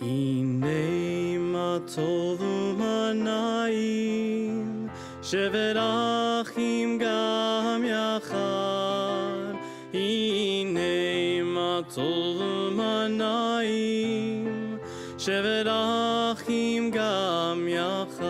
הנה מה טוב ומה נעים, שבת אחים גם יחד. הנה מה טוב ומה נעים, שבת אחים גם יחד.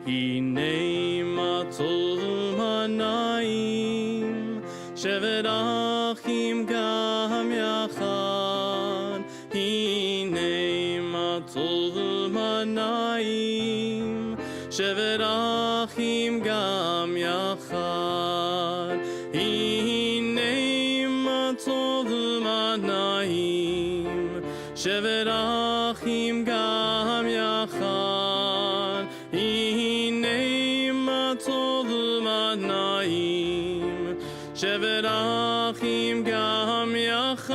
הנה מה טוב ומה נעים, שבת אחים גם יחד. הנה מה טוב ומה נעים, שבת אחים גם יחד. הנה מה טוב ומה נעים, שבת אחים גם יחד. הנה מה טוב ומה נעים, שבת אחים גם יחד.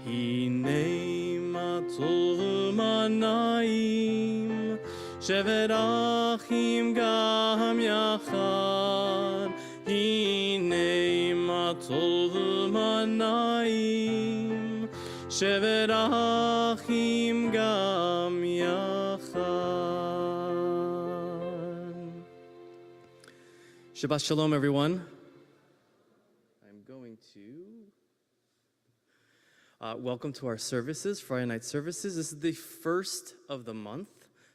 הנה מה טוב ומה נעים, שבת אחים גם יחד. הנה מה טוב ומה נעים, שבת אחים גם יחד. Shabbat Shalom, everyone. I'm going to welcome to our services, Friday night services. This is the first of the month.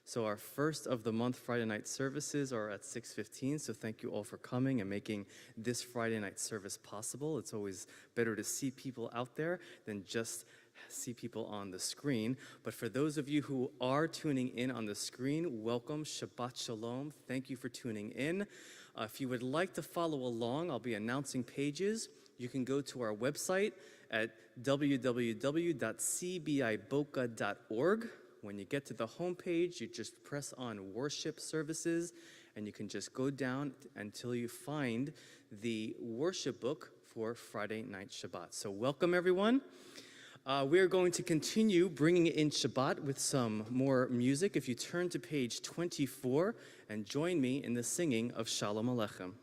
So our first of the month Friday night services are at 6:15. So thank you all for coming and making this Friday night service possible. It's always better to see people out there than just see people on the screen. But for those of you who are tuning in on the screen, welcome, Shabbat Shalom. Thank you for tuning in. If you would like to follow along, I'll be announcing pages. You can go to our website at www.cbiboca.org. When you get to the homepage, you just press on Worship Services, and you can just go down until you find the worship book for Friday Night Shabbat. So welcome, everyone. We are going to continue bringing in Shabbat with some more music. If you turn to page 24 and join me in the singing of Shalom Aleichem.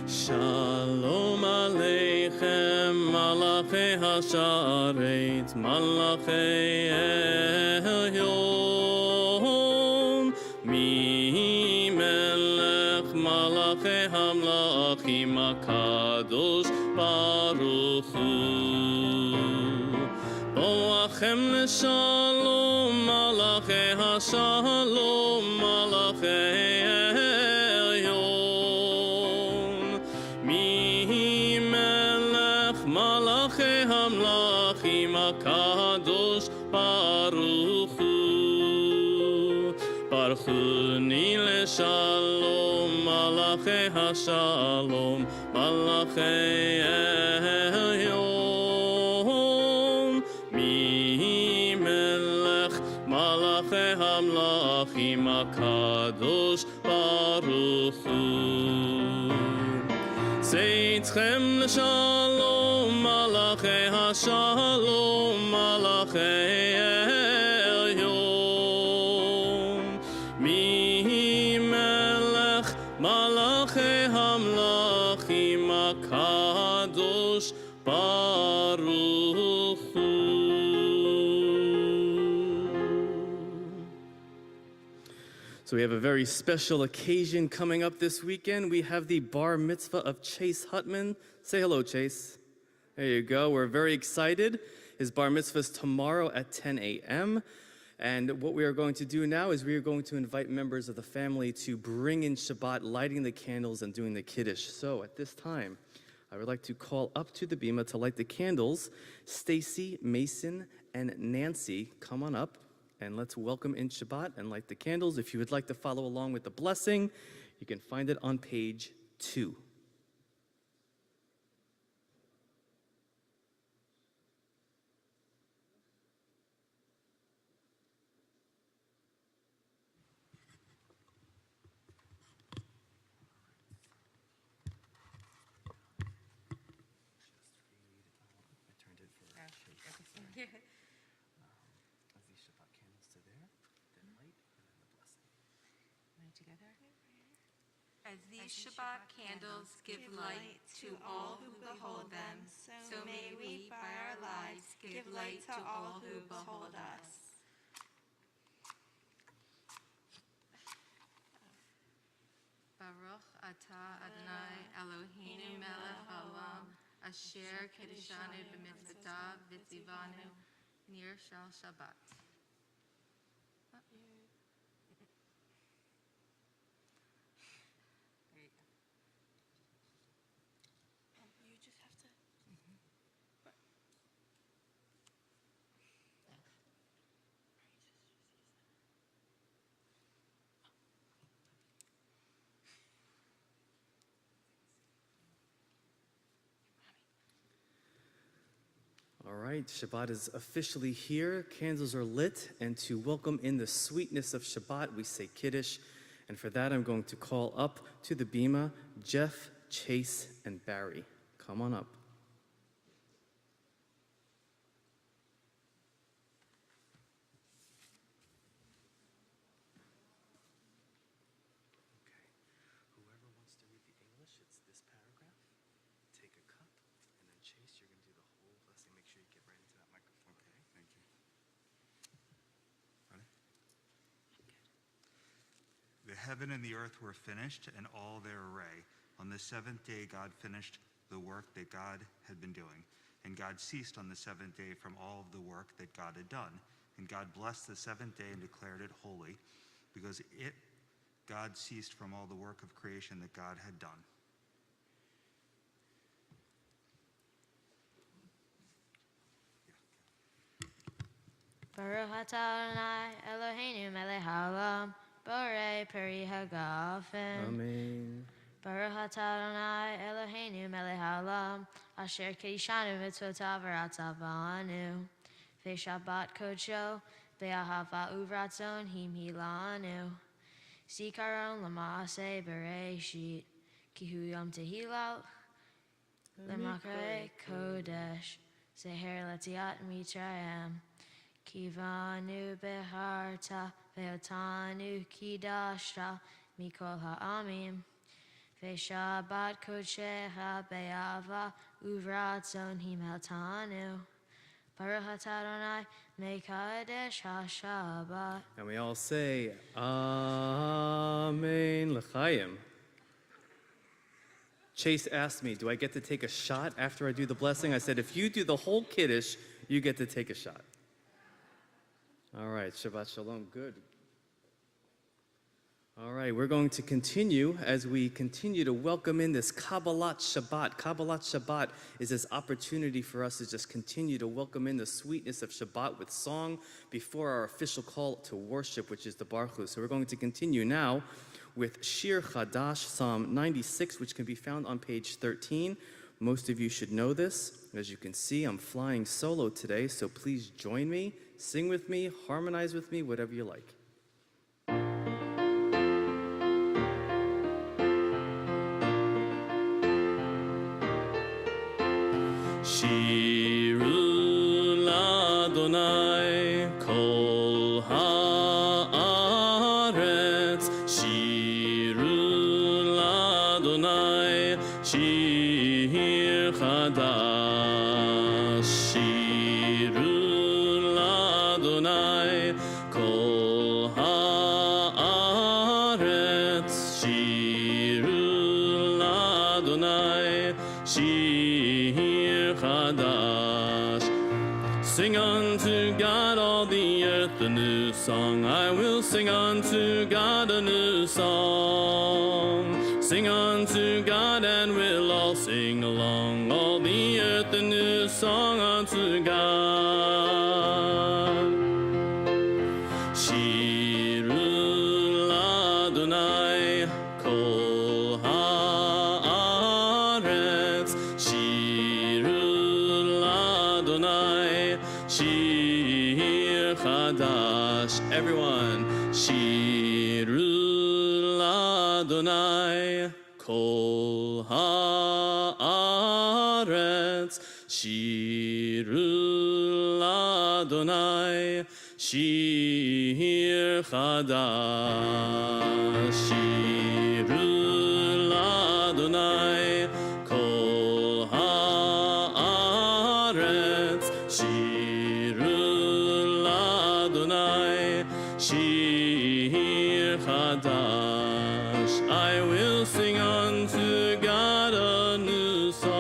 Shalom Aleichem, Malachei HaSharet, Malachei Elyon, Mi Melech Malachei HaMlachim HaKadosh Baruch Hu. Boachem Leshalom, Malachei HaShalom, Malachei HaKadosh Baruch Hu. Baruchuni leshalom, Malachei HaShalom, Malachei Elyon. Mi Melech Malachei HaMlachim HaKadosh Baruch Hu. Seitchem leshalom, Malachei HaShalom, Malachei Elyon. Mi Melech Malachei HaMlachim HaKadosh Baruch Hu. So we have a very special occasion coming up this weekend. We have the bar mitzvah of Chase Hutman. Say hello, Chase. There you go. We're very excited. His bar mitzvah is tomorrow at 10 a.m. And what we are going to do now is we are going to invite members of the family to bring in Shabbat, lighting the candles and doing the Kiddush. So at this time, I would like to call up to the bima to light the candles. Stacy, Mason, and Nancy, come on up. And let's welcome in Shabbat and light the candles. If you would like to follow along with the blessing, you can find it on page 2. Yeah. These Shabbat candles to there. As these Shabbat candles give light to all who behold them, so may we, by our lives, give light to all who behold us. Baruch atah Adonai Eloheinu melech haolam, asher kedishanu b'mitzvotav v'tzivanu nir shel Shabbat. You just have to. All right, Shabbat is officially here. Candles are lit, and to welcome in the sweetness of Shabbat, we say Kiddush. And for that, I'm going to call up to the bima Jeff, Chase, and Barry. Come on up. Whoever wants to read the English, it's this paragraph. Take a cup, and then Chase, you're going to do the whole blessing. Make sure you get right into that microphone. Okay, thank you. Ready? The heaven and the earth were finished, and all their array. On the seventh day, God finished the work that God had been doing. And God ceased on the seventh day from all of the work that God had done. And God blessed the seventh day and declared it holy, because God ceased from all the work of creation that God had done. Baruch atah Adonai Eloheinu melech haolam, borei peri hagafen. Amen. Baruch atah Adonai Eloheinu melech haolam, asher kedishanu mitzvotav v'ratzavanu. Ve'shabbat kodsho, ve'ahava uvratzon himhilanu. Zikaron l'maaseh bereshit, ki hu yom tehilal, l'makrei kodesh, zeher l'tiat mitzrayim. Kivanu beharta ve'otanu kidashta mikol ha'amim. Ve'shabbat kodshecha be'ava uvratzon himeltanu. Baruch atah Adonai mekadesh ha'shabbat. And we all say, Amen. L'chaim. Chase asked me, do I get to take a shot after I do the blessing? I said, if you do the whole Kiddush, you get to take a shot. All right, Shabbat Shalom, good. All right, we're going to continue as we continue to welcome in this Kabbalat Shabbat. Kabbalat Shabbat is this opportunity for us to just continue to welcome in the sweetness of Shabbat with song before our official call to worship, which is the Baruch Hu. So we're going to continue now with Shir Chadash, Psalm 96, which can be found on page 13. Most of you should know this. As you can see, I'm flying solo today, so please join me, sing with me, harmonize with me, whatever you like. Shiru l'Adonai kol haaretz, Shiru l'Adonai shir chadash, Shiru l'Adonai kol haaretz, Shiru l'Adonai shir chadash. Sing unto God all the earth a new song. I will sing unto God a new song. Sing unto God and we'll all sing along. All the earth a new song unto God. Shiru l'Adonai kol haaretz, Shiru l'Adonai shir chadash. Everyone, Shiru l'Adonai kol haaretz, Shiru l'Adonai שיר חדש, שירו לאדוני כל הארץ, שירו לאדוני שיר חדש. I will sing unto God a new song.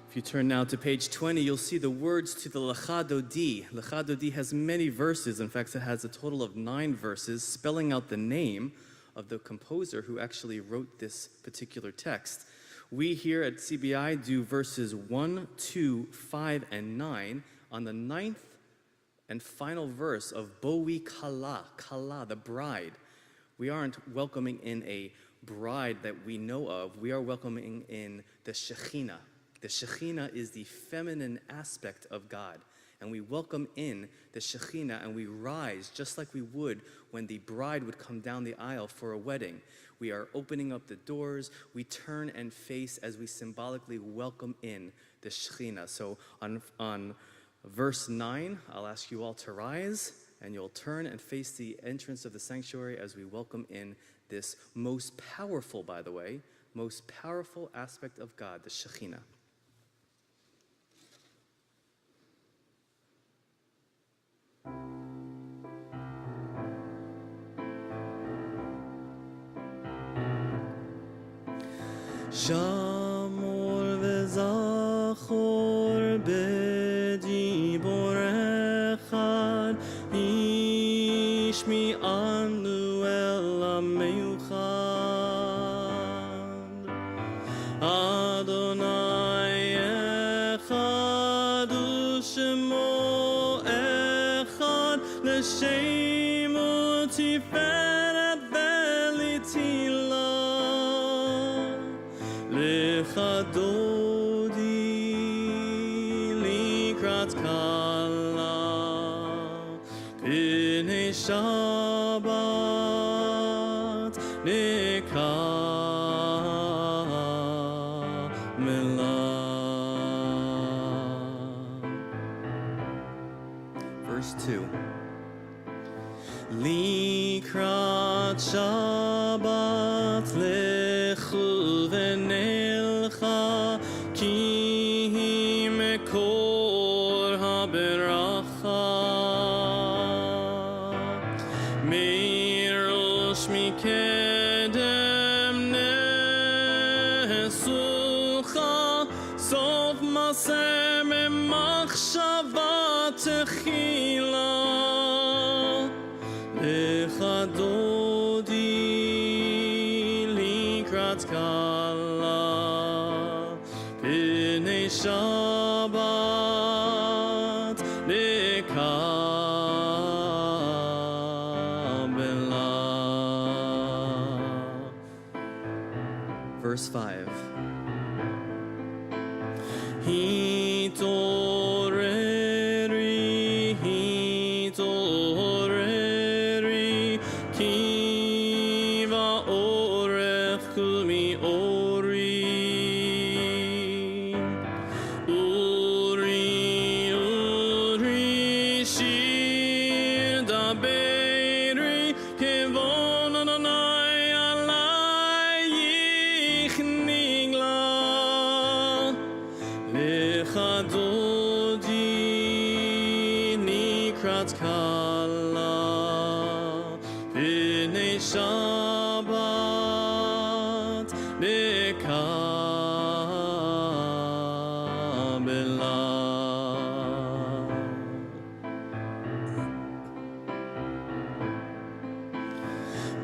If you turn now to page 20, you'll see the words to the Lecha Dodi. Lecha Dodi has many verses. In fact, it has a total of 9 verses, spelling out the name of the composer who actually wrote this particular text. We here at CBI do verses 1, 2, 5, and 9. On the 9th and final verse of Boi Kala, Kala, the bride, we aren't welcoming in a bride that we know of. We are welcoming in the Shekhinah. The Shekhinah is the feminine aspect of God. And we welcome in the Shekhinah and we rise just like we would when the bride would come down the aisle for a wedding. We are opening up the doors, we turn and face as we symbolically welcome in the Shekhinah. So on verse 9, I'll ask you all to rise and you'll turn and face the entrance of the sanctuary as we welcome in this most powerful, by the way, most powerful aspect of God, the Shekhinah. Shamor v'zachor b'dibor echad ishmi anu el ha'meuchad Adonai echad u'shemo echad l'shemo tiferet v'litila Lecha Dodi likrat kala B'nei Shabbat nekamela. Verse 2. Likrat Shabbat lechu v'nelcha ki mekor ha'beracha meirosh mikedem nesucha sof maser memachshava techila lecha dodi likrat kala b'nei Shabbat nekabela. Verse 5. Hitoreri, hitoreri, ki va'orech kumi ori. Uri, uri, shir daberi, kevon Adonai alayich nigla. Lecha Dodi nikrat kala b'nei Shabbat nekabela.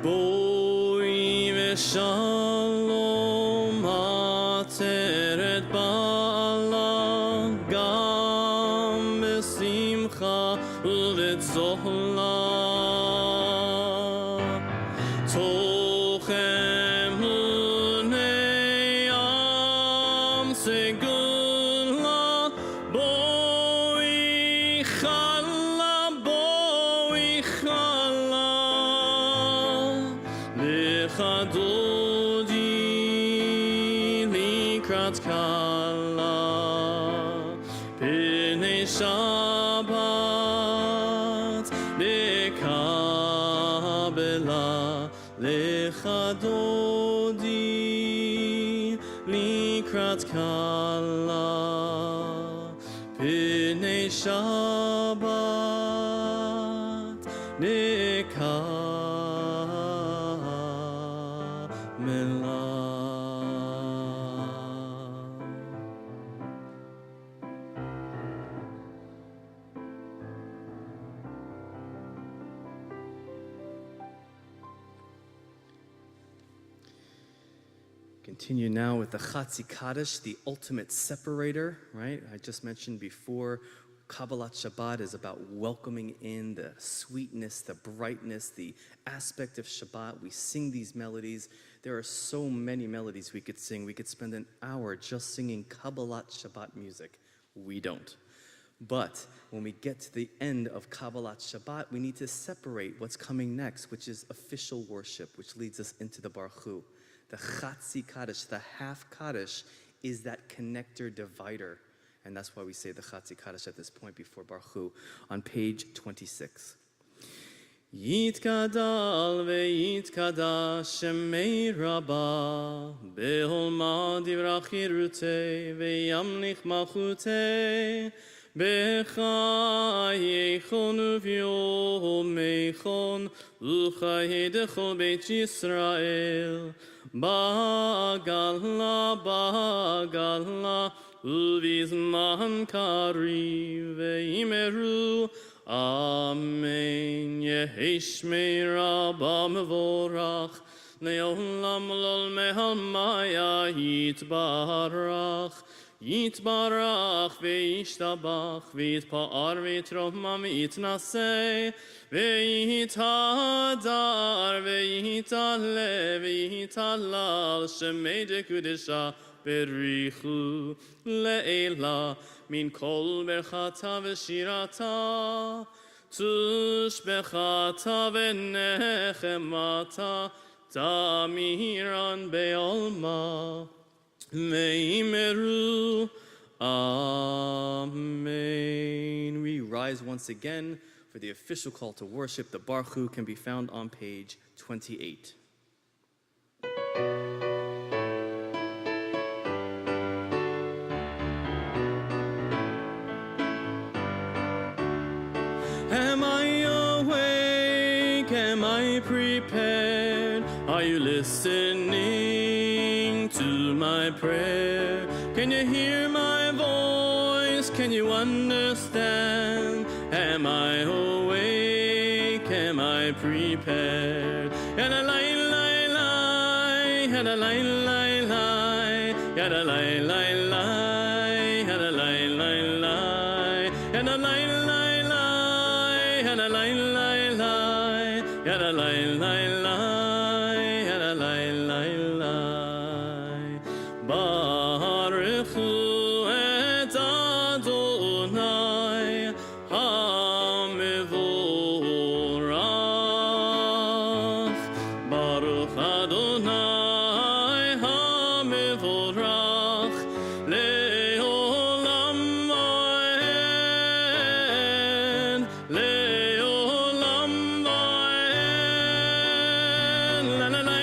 Boi v'shalom ateret ba'ala gam b'simcha u'v'tzohla tochem unei am segula boi chala lecha dodi likrat kala lecha dodi likrat kala p'nei Shabbat nekamela. Continue now with the Chatzi Kaddish, the ultimate separator, right? I just mentioned before, Kabbalat Shabbat is about welcoming in the sweetness, the brightness, the aspect of Shabbat. We sing these melodies. There are so many melodies we could sing. We could spend an hour just singing Kabbalat Shabbat music. We don't. But when we get to the end of Kabbalat Shabbat, we need to separate what's coming next, which is official worship, which leads us into the Baruch Hu. The Chatzi Kaddish, the half Kaddish, is that connector divider. And that's why we say the Chatzi Kaddish at this point before Baruch Hu on page 26. Yitkadal veyitkadash shemei rabba beholma divrach yirutei veyamlich malchutei bechayechon uv'yomechon uchayedecho beit Yisrael bagala bagala uvizman kari veimeru amen yehishmei rabba mevorach leolam lol mehalmaya yitbarach yitbarach veishtabach vitpa'ar vitromam itnaseh veitadar veitale veitalal shemei dekudesha berichu le'ela min kol berchata v'shirata tushbechata v'nechemata tamiran be'olma Meimeru, Amen. We rise once again for the official call to worship. The Baruch Hu can be found on page 28. Am I awake? Am I prepared? Are you listening to my prayer? Can you hear my voice? Can you understand? Am I awake? Am I prepared? Yada lai lai lai, yada lai lai lai, yada lai lai lai, yada lai lai lai, yada lai lai lai, yada lai lai lai, yada lai lai lai, yada lai lai lai. Baruch Hu et Adonai HaMevorach. Baruch Adonai HaMevorach le'olam va'ed, le'olam va'ed. La la la la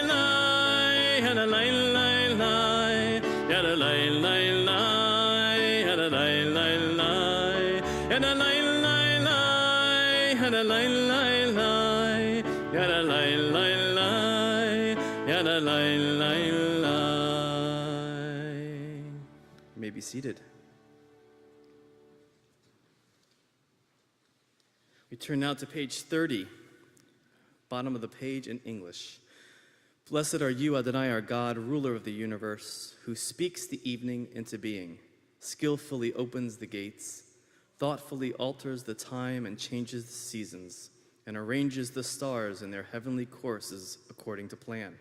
la, la la la la, la la la la, la la la la, la la la la, la la la la, la la la la, la. You may be seated. We turn now to page 30, bottom of the page in English. Blessed are you, Adonai, our God, ruler of the universe, who speaks the evening into being, skillfully opens the gates, thoughtfully alters the time and changes the seasons, and arranges the stars in their heavenly courses according to plan.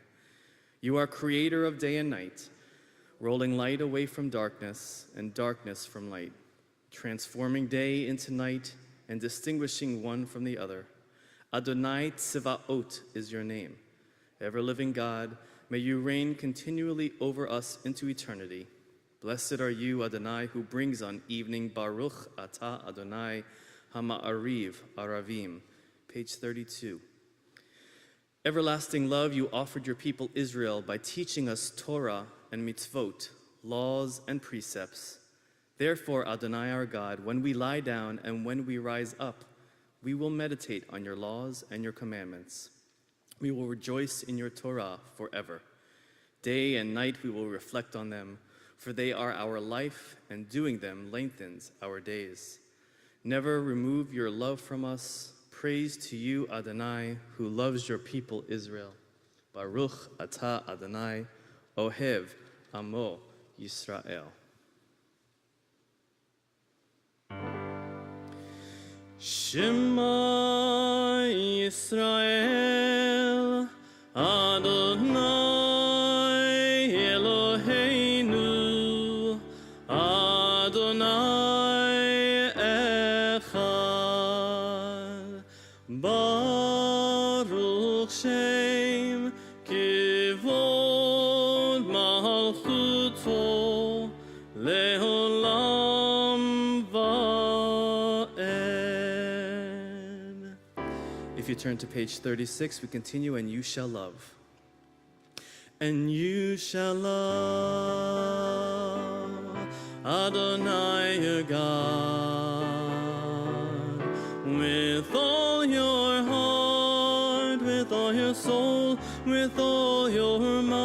You are creator of day and night, rolling light away from darkness and darkness from light, transforming day into night and distinguishing one from the other. Adonai Tzivaot is your name. Ever-living God, may you reign continually over us into eternity. Blessed are you, Adonai, who brings on evening. Baruch atah Adonai Hama'ariv Aravim, page 32. Everlasting love, you offered your people Israel by teaching us Torah and mitzvot, laws and precepts. Therefore, Adonai our God, when we lie down and when we rise up, we will meditate on your laws and your commandments. We will rejoice in your Torah forever. Day and night we will reflect on them, for they are our life, and doing them lengthens our days. Never remove your love from us. Praise to you, Adonai, who loves your people Israel. Baruch atah Adonai, ohev amo Yisrael. Shema Yisrael, Adonai Eloheinu, Adonai Echad, Baruch Shem Kivod Malchuto Leolam Va'ed. If you turn to page 36, we continue, and you shall love. And you shall love Adonai your God with all your heart, with all your soul, with all your might.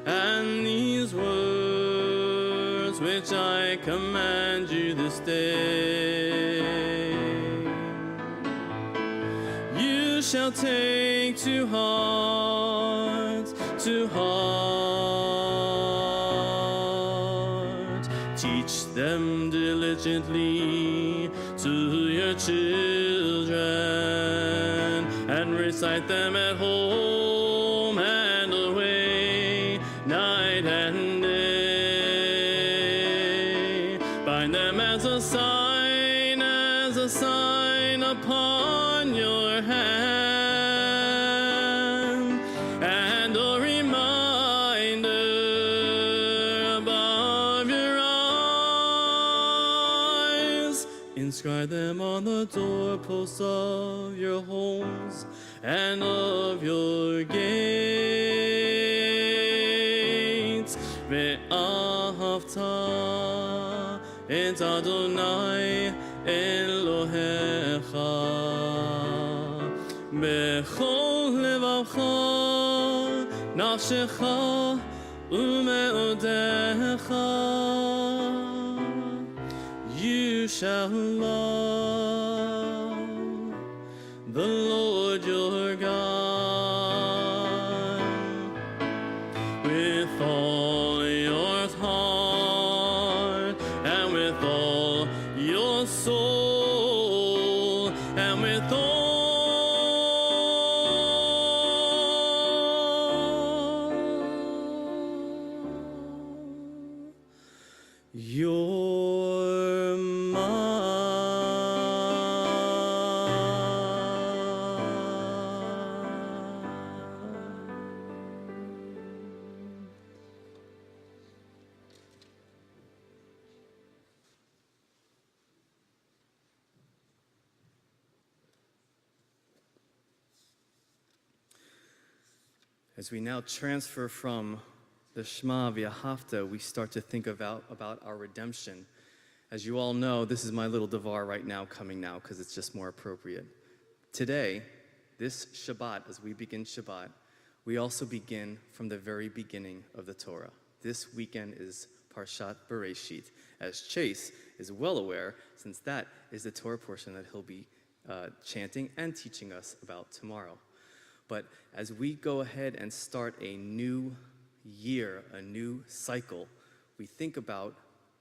And these words which I command you this day, you shall take to heart, to heart. Teach them diligently to your children, and recite them at home and away, night and day. Bind them as a sign upon your hand, and a reminder above your eyes. Inscribe them on the doorposts of your homes and of your gates. Ve'ahavta et Adonai Elohecha bechol levavcha nafshecha umeodecha. You shall love the Lord your God with all your heart, and with all your soul, and with all your mind. As we now transfer from the Shema V'Ahavta, we start to think about our redemption. As you all know, this is my little devar right now, coming now, because it's just more appropriate. Today, this Shabbat, as we begin Shabbat, we also begin from the very beginning of the Torah. This weekend is Parshat Bereshit, as Chase is well aware, since that is the Torah portion that he'll be chanting and teaching us about tomorrow. But as we go ahead and start a new year, a new cycle, we think about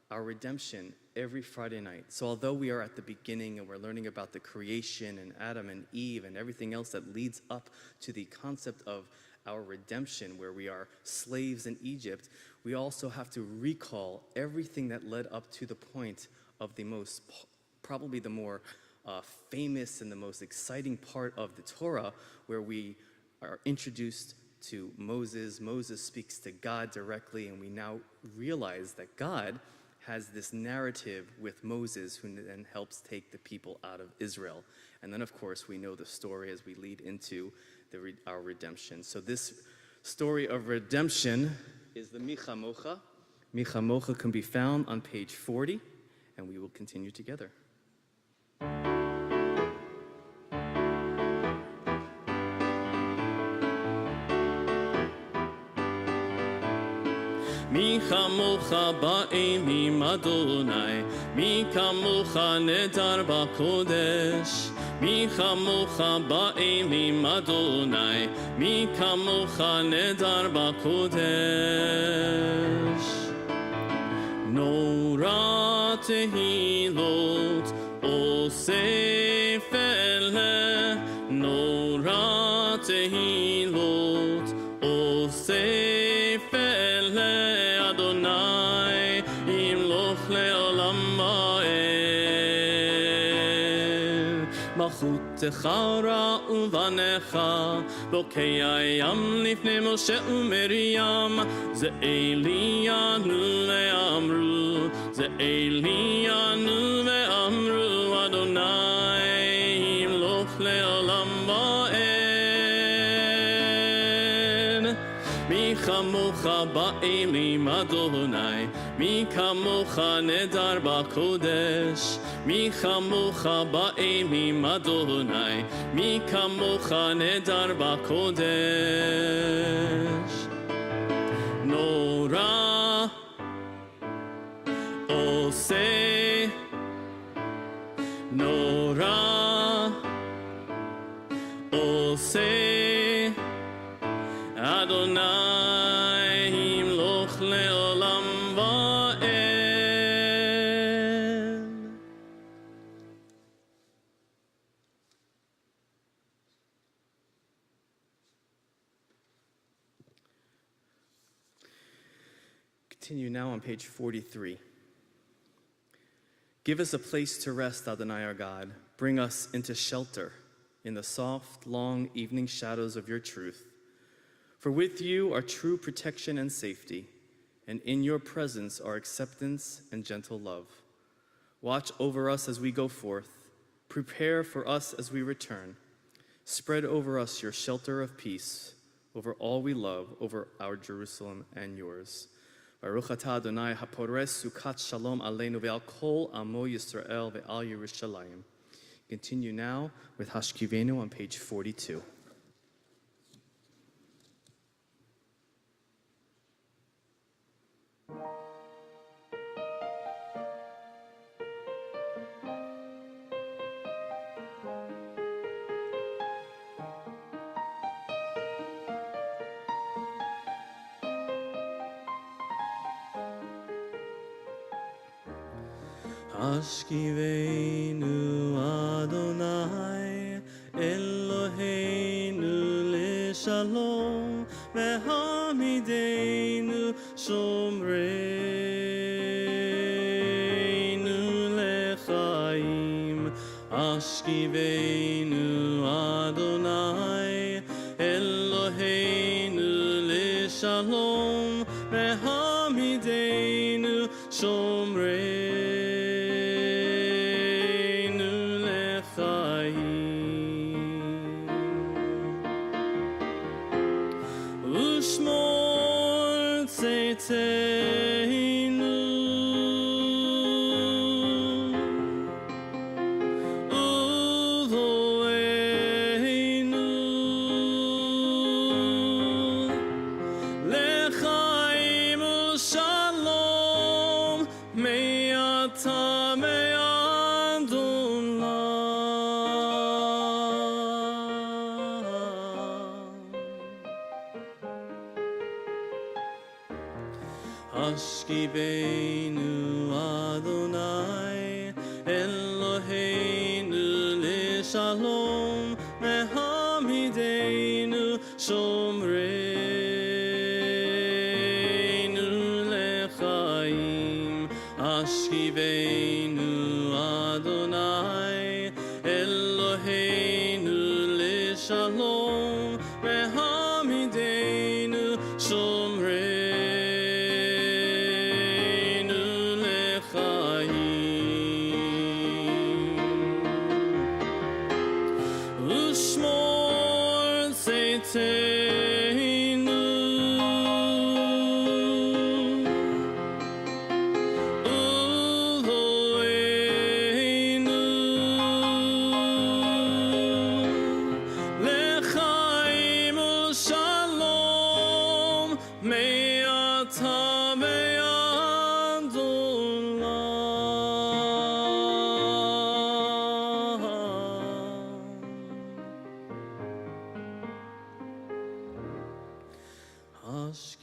our redemption every Friday night. So although we are at the beginning and we're learning about the creation and Adam and Eve and everything else that leads up to the concept of our redemption, where we are slaves in Egypt, we also have to recall everything that led up to the point of the most, probably the more famous and the most exciting part of the Torah, where we are introduced to Moses. Moses speaks to God directly, and we now realize that God has this narrative with Moses, who then helps take the people out of Israel. And then, of course, we know the story as we lead into our redemption. So this story of redemption is the Micha Mocha. Micha Mocha can be found on page 40, and we will continue together. מי כמוך באלים אדוני, מי כמוך נדר בקודש, מי כמוך באלים אדוני, מי כמוך נדר בקודש. נורא תהילות אוסף אלה, נורא תהילות אוסף אלה, אדוני ימלוך לעולם ועד. מלכותך ראו בניך, בוקע ים לפני משה ומרים, זה אלינו ואמרו, זה אלינו ואמרו, אדוני ימלוך לעולם ועד. מי כמוך באלים אדוני, מי כמוך נדר בקודש, מי כמוך באלים אדוני, מי כמוך נדר בקודש. נורא עושה, נורא עושה, אדוני ימלוך לעולם ועד. Continue now on page 43. Give us a place to rest, Adonai our God. Bring us into shelter in the soft, long evening shadows of your truth. For with you are true protection and safety, and in your presence are acceptance and gentle love. Watch over us as we go forth. Prepare for us as we return. Spread over us your shelter of peace, over all we love, over our Jerusalem and yours. Baruch atah Adonai hapores sukat shalom aleinu ve'al kol amo Yisrael ve'al Yerushalayim. Continue now with Hashkivenu on page 42. Hashkivenu Adonai Eloheinu leshalom vehamidenu shomreinu lechaim. Hashkivenu Adonai Eloheinu leshalom vehamidenu shomreinu. Hashkivenu Adonai Eloheinu leshalom vehamidenu shomreinu lechaim. Hashkivenu Adonai Eloheinu leshalom vehamidenu shomreinu.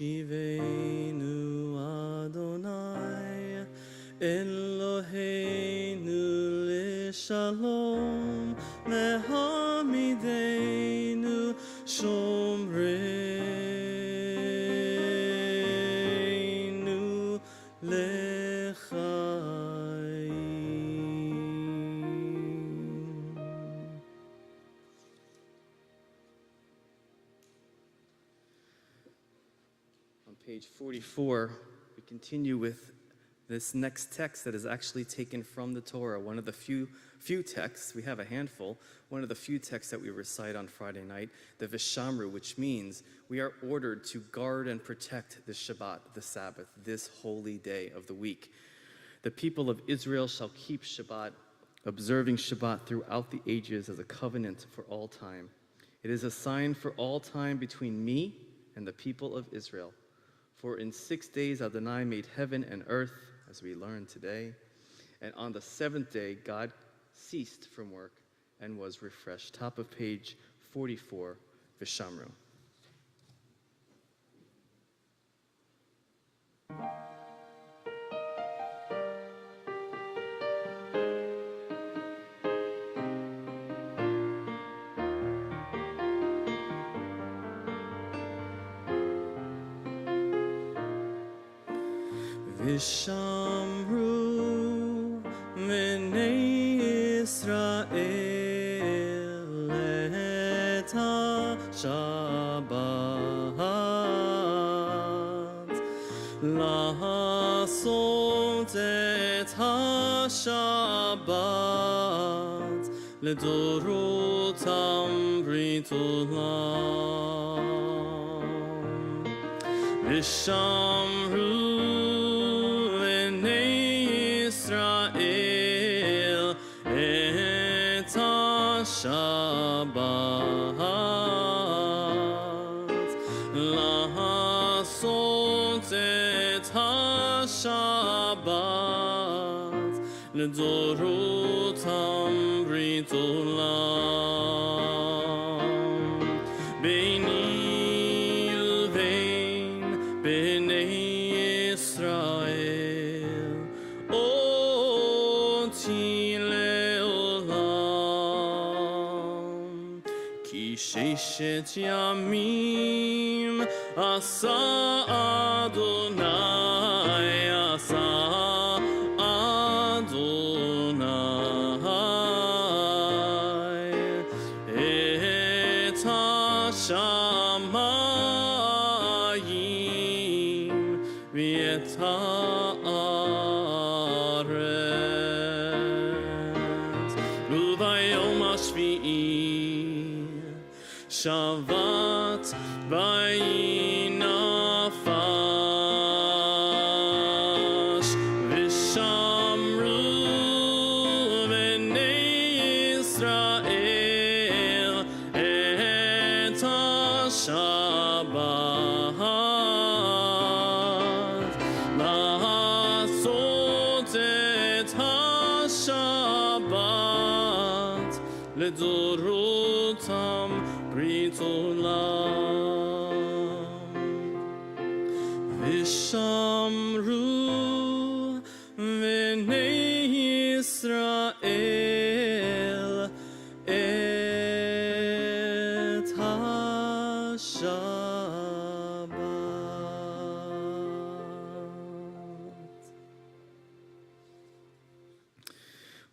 Shkivenu Adonai Eloheinu L'Shalom Lehamidenu Shomreinu Lechaim. On page 44, we continue with this next text that is actually taken from the Torah, one of the few texts, we have a handful, one of the few texts that we recite on Friday night, the Vishamru, which means we are ordered to guard and protect the Shabbat, the Sabbath, this holy day of the week. The people of Israel shall keep Shabbat, observing Shabbat throughout the ages as a covenant for all time. It is a sign for all time between me and the people of Israel. For in 6 days Adonai made heaven and earth, as we learned today, and on the seventh day God ceased from work and was refreshed. Top of page 44, Vishamru. Vishamru B'nei Yisrael et ha-Shabbat La'asot et ha-Shabbat L'dorotam brit olam Vishamru Shabbat La'asot et ha-Shabbat L'dorotam brit olam Beini uvein b'nei Yisrael Oti le'olam Ki sheshet yamim asa Adonai asa Adonai et ha-shamayim v'et ha'aretz U'vayom hashvi'i Shavat vayinafash Vishamru b'nei Yisrael et ha-Shabbat La'asot et ha-Shabbat L'dorotam brit olam Vishamru b'nei Yisrael et ha-Shabbat.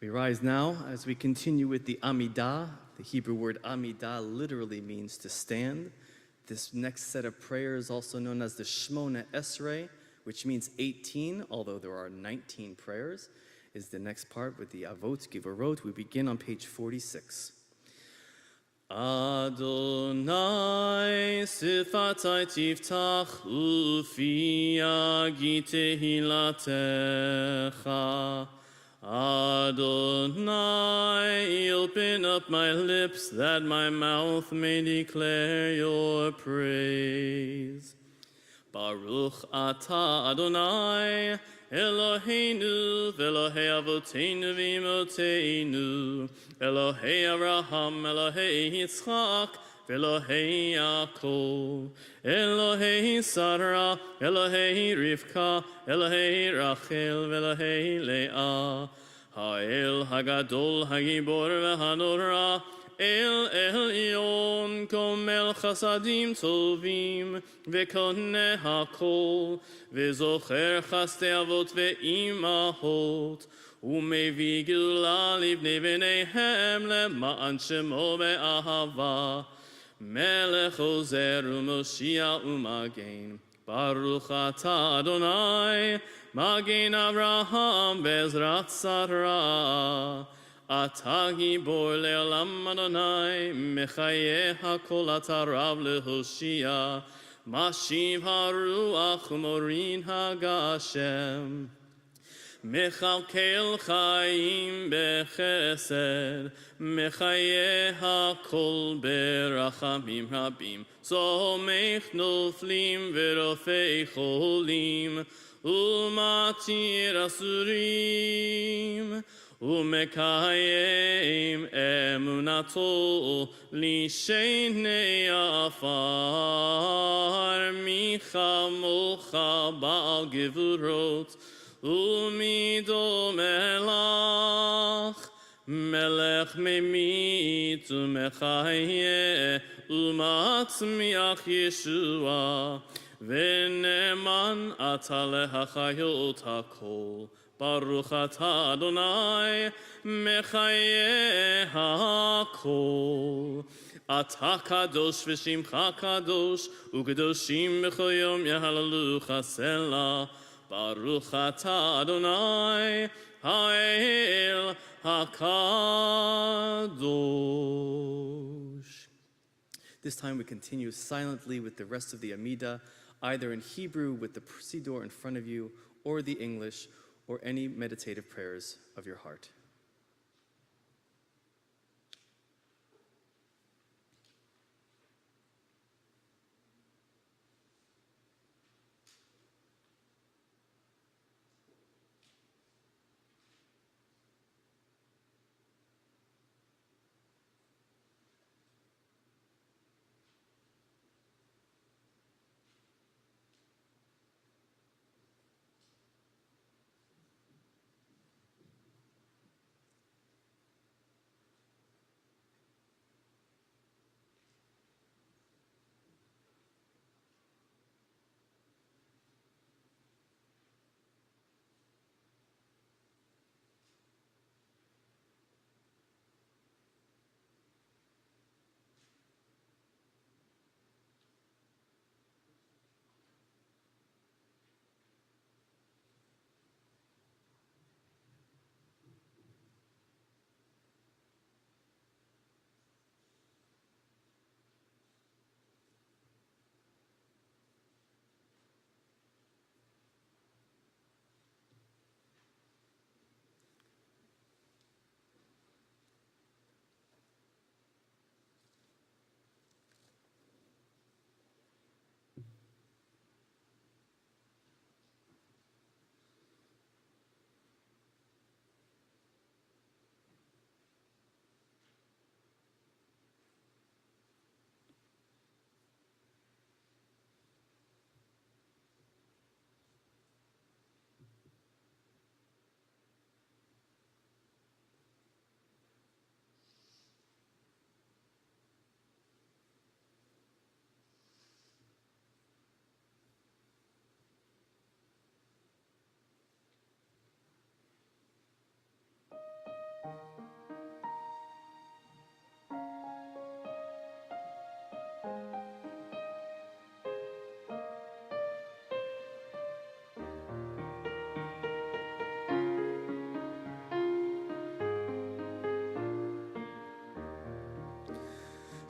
We rise now as we continue with the Amidah. The Hebrew word Amidah literally means to stand. This next set of prayers is also known as the Shmona Esrei, which means 18, although there are 19 prayers, is the next part with the Avot Givorot. We begin on page 46. Adonai sifatai tiftach ufi yagi tehilatecha Adonai, open up my lips that my mouth may declare your praise. Baruch atah Adonai, Eloheinu, Elohei Avoteinu v'Imoteinu, Elohei Abraham, Elohei Yitzchak, Elohei Yaakov, Elohei Sarah, Elohei Rivka, Elohei Rachel, Elohei Leah, Ha'el Hagadol Hagibor v'Hanora, El Elyon, Komel Chasadim Tovim, V'Koneh HaKol, V'Zocher Chastei Avot V'Imahot, U'Mevi Geulah Livnei Bneihem Le'ma'an Shemo Be'ahava, Melech Ozer U'Moshiach U'Magen, Baruch Atah Adonai, Magen Avraham Bezrat Sarah, Atah Gibor Le'olam Adonai, Mechayeh HaKol Atah Rav LeHoshia, Mashiv HaRuach U'Morin HaGashem, Mechalkel Chaim Bechesed, Mechayeh HaKol Berachamim Rabim, Somech Noflim V'Rofei Cholim, U'Matir Asurim, U'Mekayem Emunato L'Shenei Afar, Michamocha Ba'al Gevurot, Umido Melach, Melech Memit U'Mechayeh, U'Matzmiach Yeshua, V'Neman Atah Lehachayot HaKol, Baruch Atah Adonai, Mechayeh HaKol. Atah Kadosh V'Shimcha Kadosh, U'Kedoshim B'chol Yom Yahalalucha Selah, Baruch Atah Adonai, Ha'el HaKadosh. This time we continue silently with the rest of the Amidah, either in Hebrew with the Siddur in front of you, or the English, or any meditative prayers of your heart.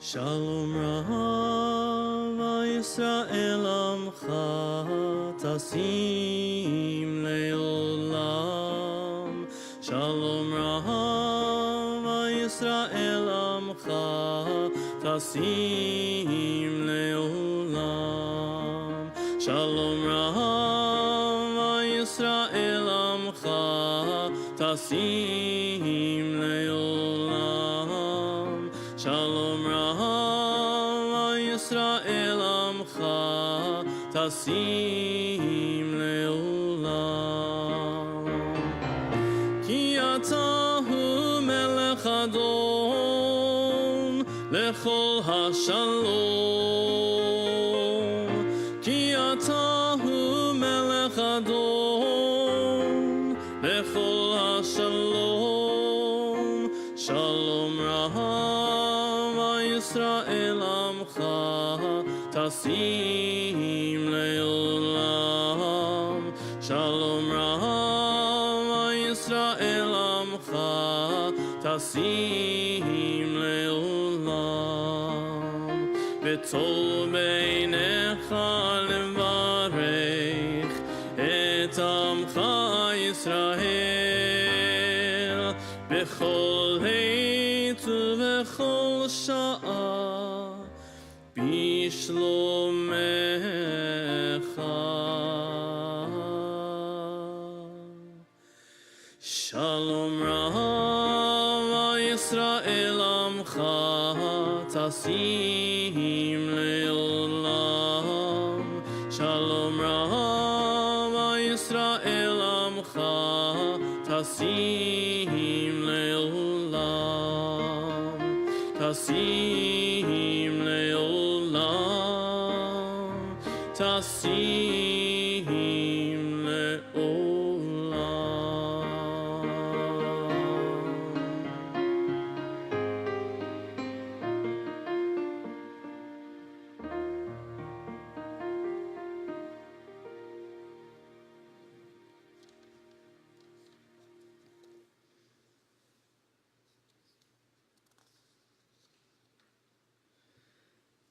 Shalom Rav Yisrael Amcha Tasim Leolam. Shalom Rav Yisrael Amcha Tasim Leolam. Shalom Rav Yisrael Amcha Tasim Leolam. Shalom Rav Yisrael Amcha Tasim Leolam Ki Atahu Melech Adon Lechol HaShalom Ki Atahu Melech Adon Lechol HaShalom Shalom Raham Yisrael Amcha Tasim Leolam Shalom Raham Yisrael Amcha Tasim Leolam V'tol beinecha levarech Et Amcha Yisrael B'chol heit u'v'chol sha'a Bishlomecha Shalom Rama Yisrael Amcha Tasim Leolam Shalom Rama Yisrael Amcha Tasim Leolam Tasim Leolam Tasim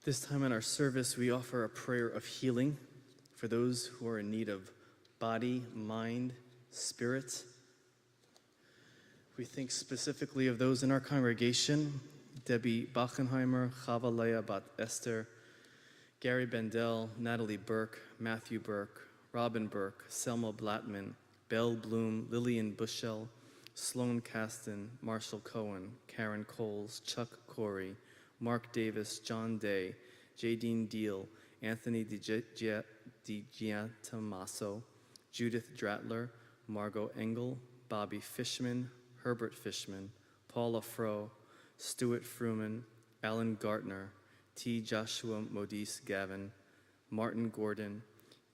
This time in our service, we offer a prayer of healing for those who are in need of body, mind, spirit. We think specifically of those in our congregation, Debbie Bachenheimer, Chava Leah Bat Esther, Gary Bendel, Natalie Burke, Matthew Burke, Robin Burke, Selma Blattman, Belle Bloom, Lillian Bushell, Sloan Caston, Marshall Cohen, Karen Coles, Chuck Corey, Mark Davis, John Day, Jadine Deal, Anthony DiGiantomaso, Judith Dratler, Margot Engel, Bobby Fishman, Herbert Fishman, Paula Froh, Stuart Fruman, Alan Gartner, T. Joshua Modise Gavin, Martin Gordon,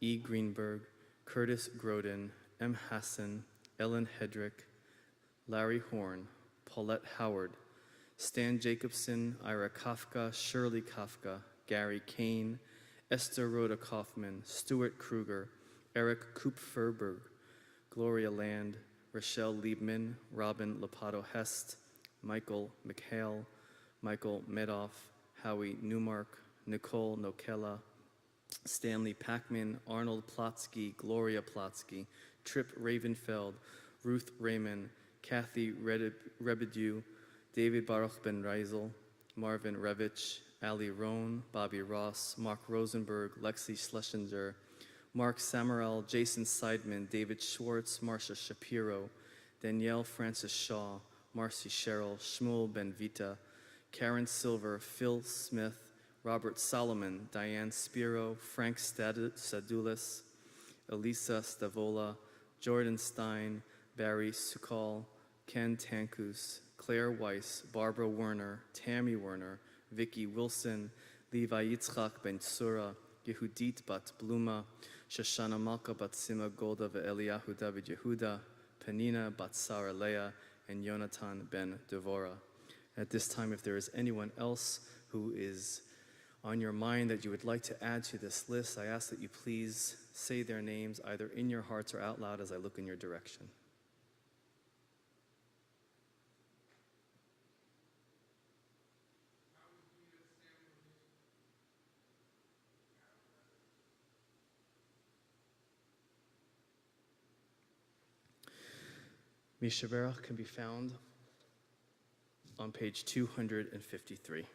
E. Greenberg, Curtis Grodin, M. Hassan, Ellen Hedrick, Larry Horn, Paulette Howard, Stan Jacobson, Ira Kafka, Shirley Kafka, Gary Kane, Esther Rhoda Kaufman, Stuart Kruger, Eric Kupferberg, Gloria Land, Rochelle Liebman, Robin Lopato Hest, Michael McHale, Michael Medoff, Howie Newmark, Nicole Nokella, Stanley Packman, Arnold Plotsky, Gloria Plotsky, Trip Ravenfeld, Ruth Raymond, Kathy Rebedew, David Baruch Ben Reisel, Marvin Revich, Ali Rohn, Bobby Ross, Mark Rosenberg, Lexi Schlesinger, Mark Samaral, Jason Seidman, David Schwartz, Marcia Shapiro, Danielle Francis Shaw, Marcy Sherrill, Shmuel Ben Vita, Karen Silver, Phil Smith, Robert Solomon, Diane Spiro, Frank Sadulis, Elisa Stavola, Jordan Stein, Barry Sukal, Ken Tankus, Claire Weiss, Barbara Werner, Tammy Werner, Vicky Wilson, Levi Yitzchak Ben Tsura, Yehudit Bat Bluma, Shoshana Malka Bat Sima Golda Ve'eliyahu David Yehuda, Penina Bat Sarah Leah, and Yonatan Ben Devora. At this time, if there is anyone else who is on your mind that you would like to add to this list, I ask that you please say their names either in your hearts or out loud as I look in your direction. Mishaberach can be found on page 253.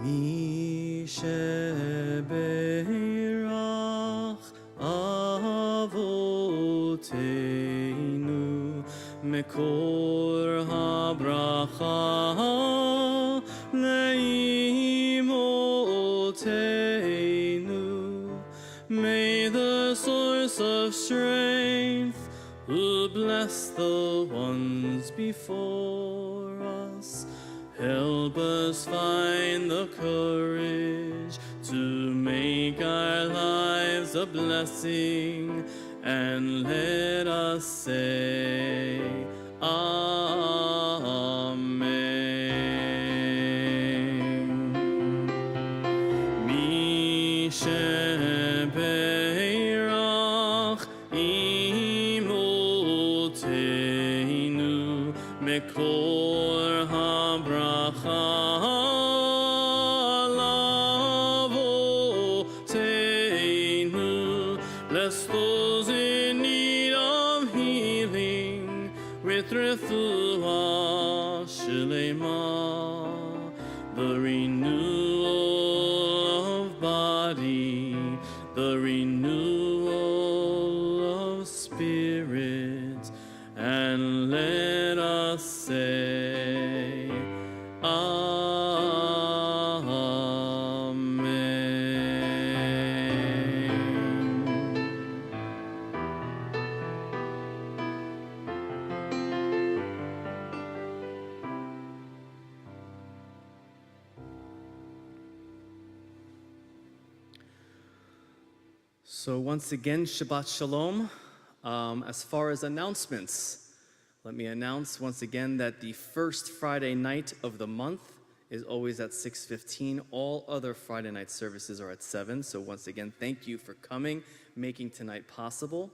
Mi shebeirach avoteinu mekor habracha leimoteinu. May the source of strength who bless the ones before us help us find the courage to make our lives a blessing, and let us say Amen. Mi shebeirach imoteinu mekor habracha lavoteinu. Bless those in need of healing with refuah shlema, the renewal of body, the renewal of spirit, and let us say Amen. So once again, Shabbat Shalom. As far as announcements, let me announce once again that the first Friday night of the month is always at 6:15. All other Friday night services are at 7. So once again, thank you for coming, making tonight possible.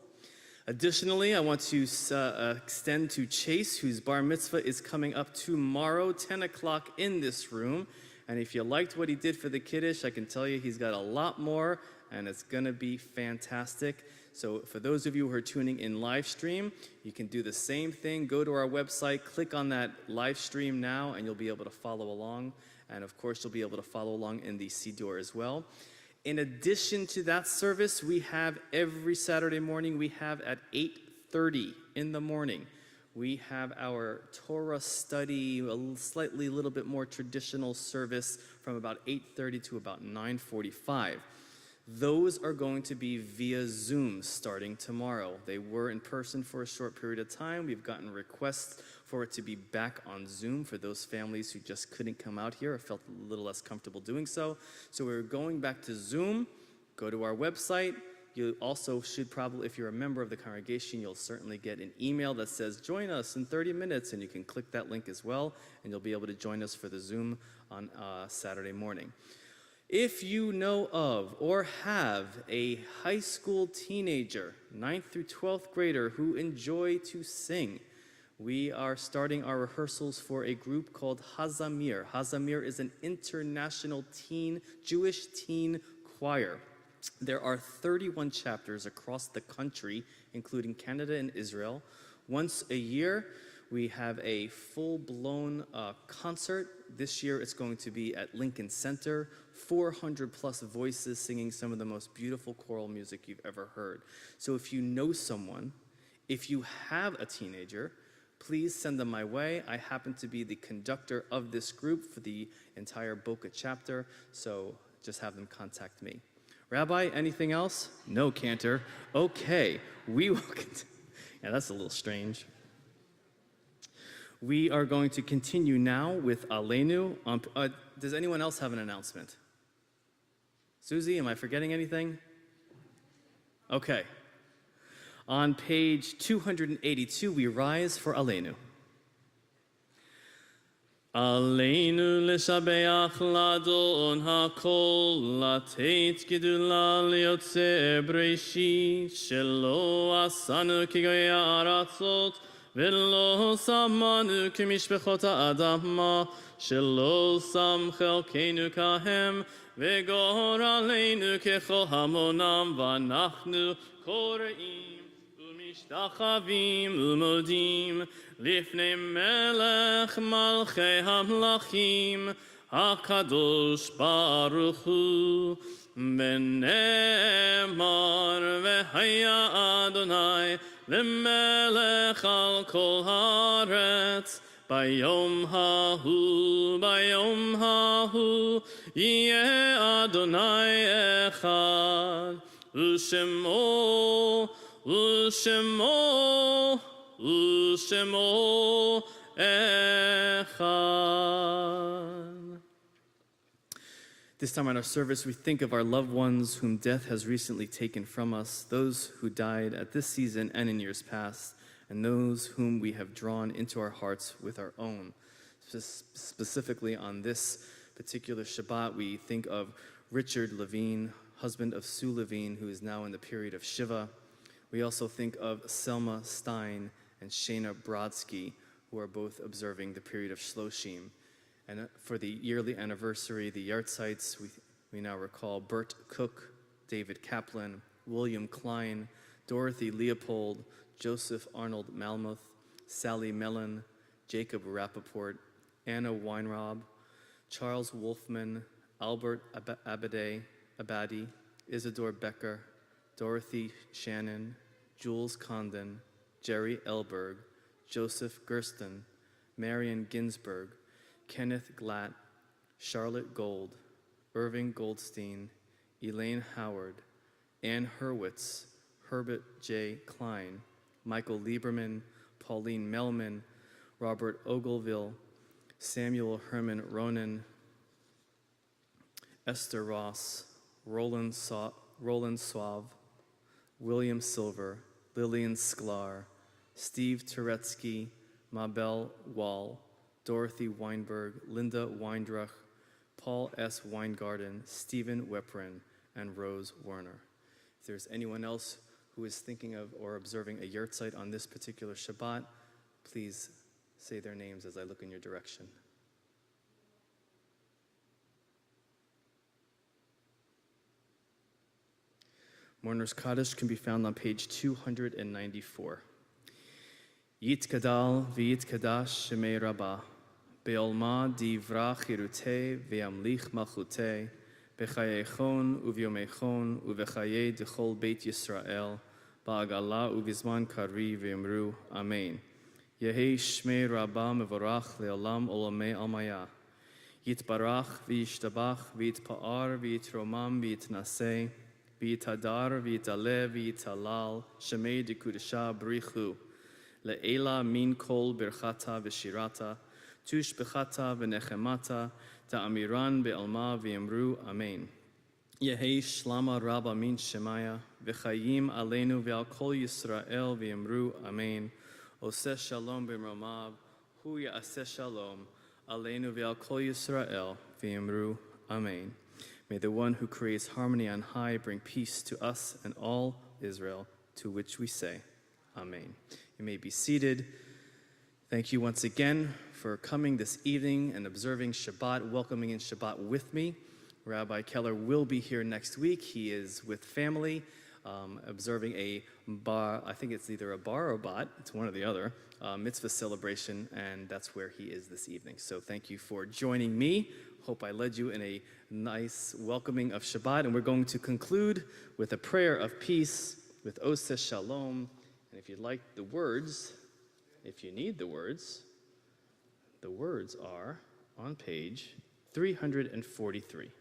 Additionally, I want to extend to Chase, whose bar mitzvah is coming up tomorrow, 10 o'clock in this room. And if you liked what he did for the Kiddush, I can tell you he's got a lot more, and it's going to be fantastic. So for those of you who are tuning in live stream, you can do the same thing. Go to our website, click on that live stream now, and you'll be able to follow along. And of course, you'll be able to follow along in the Siddur as well. In addition to that service, we have every Saturday morning, we have at 8:30 in the morning, we have our Torah study, a little bit more traditional service from about 8:30 to about 9:45. Those are going to be via Zoom starting tomorrow. They were in person for a short period of time. We've gotten requests for it to be back on Zoom for those families who just couldn't come out here or felt a little less comfortable doing so. So we're going back to Zoom. Go to our website. You also should probably, if you're a member of the congregation, you'll certainly get an email that says, join us in 30 minutes, and you can click that link as well, and you'll be able to join us for the Zoom on Saturday morning. If you know of or have a high school teenager, 9th through 12th grader, who enjoy to sing, we are starting our rehearsals for a group called Hazamir. Hazamir is an international Jewish teen choir. There are 31 chapters across the country, including Canada and Israel. Once a year, we have a full-blown concert. This year, it's going to be at Lincoln Center. 400 plus voices singing some of the most beautiful choral music you've ever heard. So if you know someone, if you have a teenager, please send them my way. I happen to be the conductor of this group for the entire Boca chapter, so just have them contact me. Rabbi, anything else? No, Cantor. Okay, we will continue. Yeah, that's a little strange. We are going to continue now with Aleinu. Does anyone else have an announcement? Susie, am I forgetting anything? Okay. On page 282, we rise for Aleinu. Aleinu l'shabeach ladon hakol, lateit gedula liotzer breishi, shelo asanu kigoy aratzot, velo samanu kimishbechot ha'adama, shelo sam chelkeinu kahem, vegor aleinu kechol hamonam, vanachnu koreim, umishtachavim umodim, לפני מלך מלכי המלכים, HaKadosh Baruch Hu, V'ne'emar v'haya Adonai, L'melech al kol haaretz, Bayom hahu, Yeh Adonai echad, U'shemo echad. This time in our service, we think of our loved ones whom death has recently taken from us, those who died at this season and in years past, and those whom we have drawn into our hearts with our own. Specifically on this particular Shabbat, we think of Richard Levine, husband of Sue Levine, who is now in the period of Shiva. We also think of Selma Stein and Shana Brodsky, who are both observing the period of Shloshim. And for the yearly anniversary, the Yartzites, we now recall Bert Cook, David Kaplan, William Klein, Dorothy Leopold, Joseph Arnold Malmuth, Sally Mellon, Jacob Rappaport, Anna Weinraub, Charles Wolfman, Albert Abadi, Isidore Becker, Dorothy Shannon, Jules Condon, Jerry Elberg, Joseph Gersten, Marion Ginsberg, Kenneth Glatt, Charlotte Gold, Irving Goldstein, Elaine Howard, Ann Hurwitz, Herbert J. Klein, Michael Lieberman, Pauline Melman, Robert Ogleville, Samuel Herman Ronan, Esther Ross, Roland Suave, William Silver, Lillian Sklar, Steve Turetsky, Mabel Wall, Dorothy Weinberg, Linda Weindruch, Paul S. Weingarten, Stephen Weprin, and Rose Werner. If there's anyone else who is thinking of or observing a yurtzeit on this particular Shabbat, please say their names as I look in your direction. Mourner's Kaddish can be found on page 294. Yitkadal v'yitkadash shemei rabbah, be'olma divra chirutei ve'amlich malchutei, b'chayechon u'vyomechon u'v'chayei d'chol beit Yisrael, ba'agala u'vizman kari ve'emru, Amen. Yehei shmei rabbah mevorach le'olam olamei almaya. Yitbarach v'yishtabach v'yitpa'ar v'yitromam v'yitnasei, v'yitadar v'yitaleh v'yitalal, shemei d'kudesha brichu. Le'ela min kol birchata v'shirata, tush bechata v'nechemata, ta'amiran be'alma v'yemru, Amen. Yehei shlama rabba min shemaya, v'chayim aleinu ve'al kol Yisrael v'yemru, Amen. Oseh shalom b'mromav, hu ya'aseh shalom, aleinu ve'al kol Yisrael v'yemru, Amen. May the one who creates harmony on high bring peace to us and all Israel, to which we say, Amen. You may be seated. Thank you once again for coming this evening and observing Shabbat, welcoming in Shabbat with me. Rabbi Keller will be here next week. He is with family, observing a bar, I think it's either a bar or bat, it's one or the other, mitzvah celebration, and that's where he is this evening. So thank you for joining me. Hope I led you in a nice welcoming of Shabbat, and we're going to conclude with a prayer of peace with Oseh Shalom. And if you'd like the words, if you need the words are on page 343.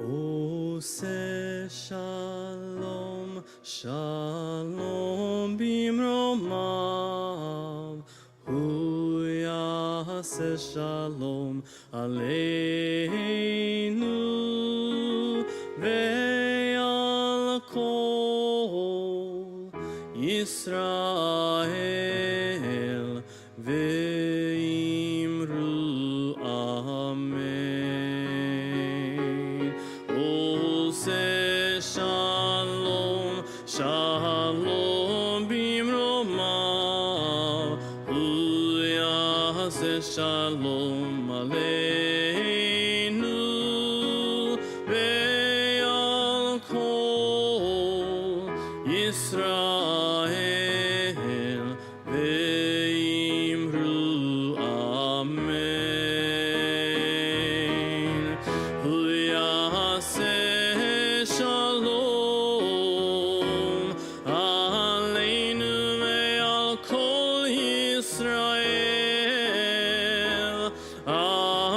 Oseh Shalom, Shalom bimromav, Hu Yaseh Shalom aleinu ve'al kol Yisrael ve'imru Amen. Oseh Shalom, Shalom bimromav, Hu shalom aleinu ve'al kol Yisrael ve'imru amen. Hu yaseh shalom aleinu ve'al kol Yisrael.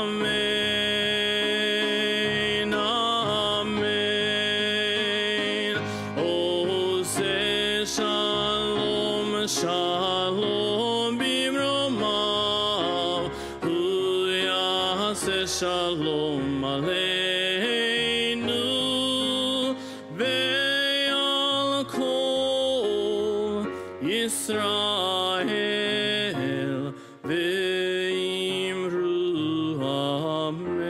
Amen, amen. Oseh shalom, shalom bimromav. Hu yaseh shalom aleinu ve'al kol Yisrael ve'imru amen.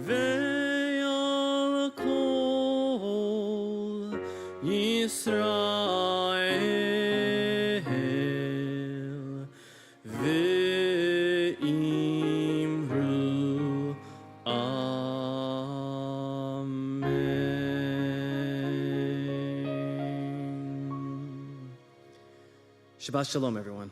Ve'al kol Yisrael ve'imru amen. Shabbat shalom, everyone.